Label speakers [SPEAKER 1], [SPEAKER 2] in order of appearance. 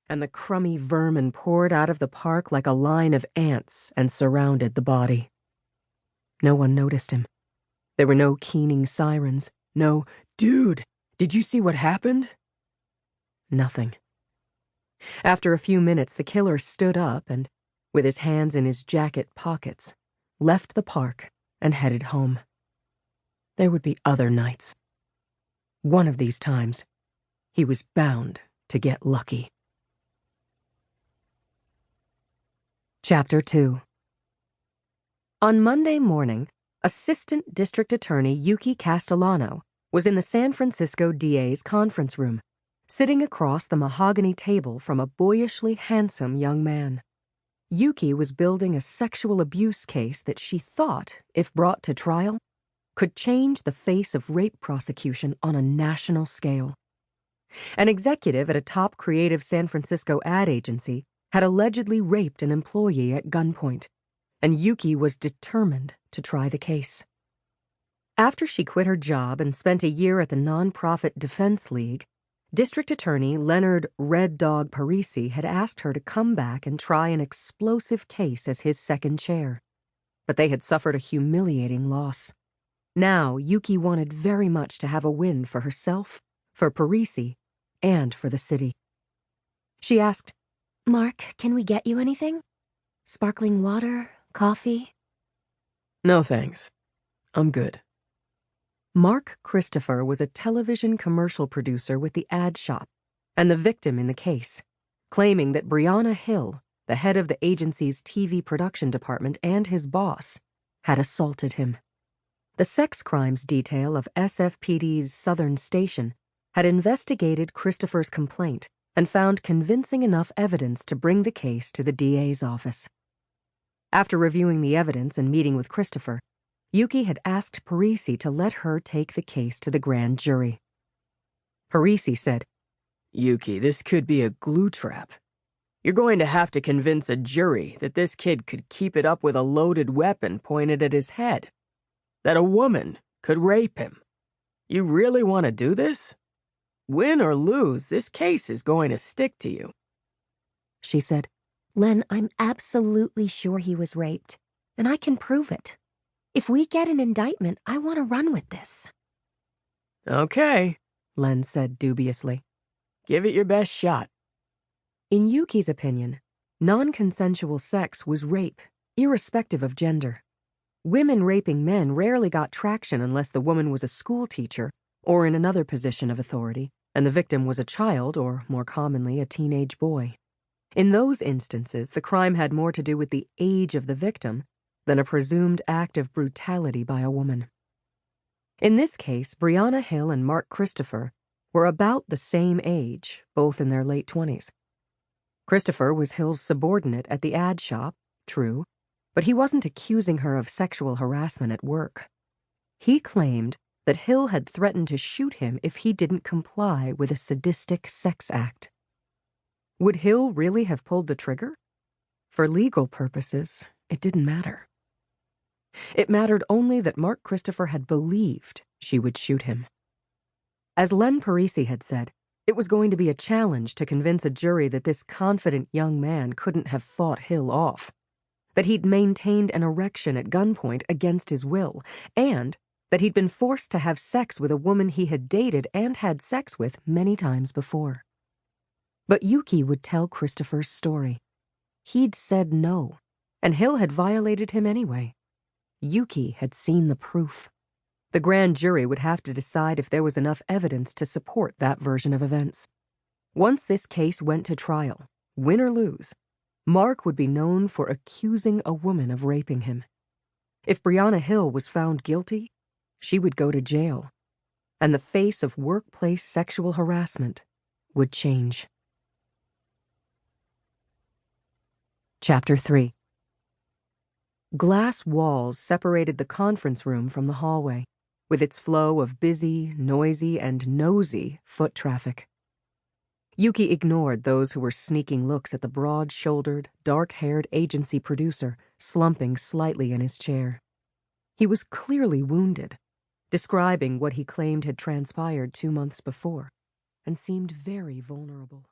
[SPEAKER 1] and the crummy vermin poured out of the park like a line of ants and surrounded the body. No one noticed him. There were no keening sirens, no, "Dude, did you see what happened?" Nothing. After a few minutes, the killer stood up and, with his hands in his jacket pockets, left the park and headed home. There would be other nights. One of these times, he was bound to get lucky. Chapter 2. On Monday morning, Assistant District Attorney Yuki Castellano was in the San Francisco DA's conference room, sitting across the mahogany table from a boyishly handsome young man. Yuki was building a sexual abuse case that she thought, if brought to trial, could change the face of rape prosecution on a national scale. An executive at a top creative San Francisco ad agency had allegedly raped an employee at gunpoint, and Yuki was determined to try the case. After she quit her job and spent a year at the nonprofit Defense League, District Attorney Leonard Red Dog Parisi had asked her to come back and try an explosive case as his second chair. But they had suffered a humiliating loss. Now, Yuki wanted very much to have a win for herself, for Parisi, and for the city. She asked,
[SPEAKER 2] "Mark, can we get you anything? Sparkling water? Coffee?"
[SPEAKER 1] "No thanks. I'm good." Mark Christopher was a television commercial producer with the ad shop and the victim in the case, claiming that Brianna Hill, the head of the agency's TV production department and his boss, had assaulted him. The sex crimes detail of SFPD's Southern Station had investigated Christopher's complaint and found convincing enough evidence to bring the case to the DA's office. After reviewing the evidence and meeting with Christopher, Yuki had asked Parisi to let her take the case to the grand jury. Parisi said, "Yuki, this could be a glue trap. You're going to have to convince a jury that this kid could keep it up with a loaded weapon pointed at his head, that a woman could rape him. You really want to do this? Win or lose, this case is going to stick to you." She said,
[SPEAKER 2] "Len, I'm absolutely sure he was raped, and I can prove it. If we get an indictment, I want to run with this."
[SPEAKER 1] "Okay," Len said dubiously. "Give it your best shot." In Yuki's opinion, non-consensual sex was rape, irrespective of gender. Women raping men rarely got traction unless the woman was a school teacher or in another position of authority, and the victim was a child or, more commonly, a teenage boy. In those instances, the crime had more to do with the age of the victim than a presumed act of brutality by a woman. In this case, Brianna Hill and Mark Christopher were about the same age, both in their late 20s. Christopher was Hill's subordinate at the ad shop, true, but he wasn't accusing her of sexual harassment at work. He claimed that Hill had threatened to shoot him if he didn't comply with a sadistic sex act. Would Hill really have pulled the trigger? For legal purposes, it didn't matter. It mattered only that Mark Christopher had believed she would shoot him. As Len Parisi had said, it was going to be a challenge to convince a jury that this confident young man couldn't have fought Hill off, that he'd maintained an erection at gunpoint against his will, and that he'd been forced to have sex with a woman he had dated and had sex with many times before. But Yuki would tell Christopher's story. He'd said no, and Hill had violated him anyway. Yuki had seen the proof. The grand jury would have to decide if there was enough evidence to support that version of events. Once this case went to trial, win or lose, Mark would be known for accusing a woman of raping him. If Brianna Hill was found guilty, she would go to jail, and the face of workplace sexual harassment would change. Chapter 3. Glass walls separated the conference room from the hallway, with its flow of busy, noisy, and nosy foot traffic. Yuki ignored those who were sneaking looks at the broad-shouldered, dark-haired agency producer slumping slightly in his chair. He was clearly wounded, describing what he claimed had transpired 2 months before, and seemed very vulnerable.